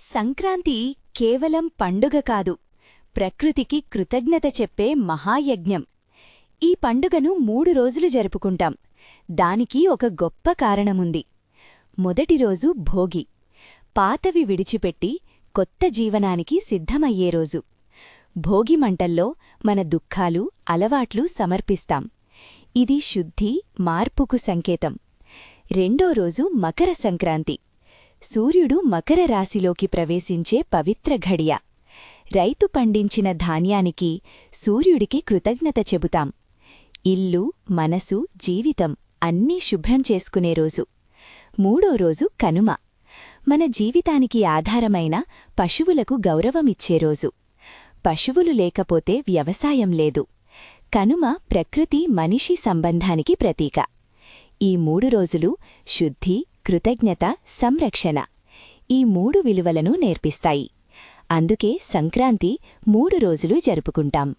సంక్రాంతి కేవలం పండుగ కాదు, ప్రకృతికి కృతజ్ఞత చెప్పే మహాయజ్ఞం. ఈ పండుగను 3 రోజులు జరుపుకుంటాం. దానికి ఒక గొప్ప కారణముంది. మొదటి రోజు భోగి, పాతవి విడిచిపెట్టి కొత్త జీవనానికి సిద్ధమయ్యే రోజు. భోగి మంటల్లో మన దుఃఖాలు, అలవాట్లు సమర్పిస్తాం. ఇది శుద్ధి, మార్పుకు సంకేతం. రెండో రోజు మకర సంక్రాంతి, సూర్యుడు మకర రాశిలోకి ప్రవేశించే పవిత్ర ఘడియ. రైతు పండించిన ధాన్యానికి, సూర్యుడికి కృతజ్ఞత చెబుతాం. ఇల్లు, మనసు, జీవితం అన్నీ శుభ్రం చేసుకునే రోజు. మూడో రోజు కనుమ, మన జీవితానికి ఆధారమైన పశువులకు గౌరవమిచ్చే రోజు. పశువులు లేకపోతే వ్యవసాయం లేదు. కనుమ ప్రకృతి మనిషి సంబంధానికి ప్రతీక. ఈ 3 రోజులు శుద్ధి, కృతజ్ఞత, సంరక్షణ ఈ 3 విలువలను నేర్పిస్తాయి. అందుకే సంక్రాంతి 3 రోజులు జరుపుకుంటాం.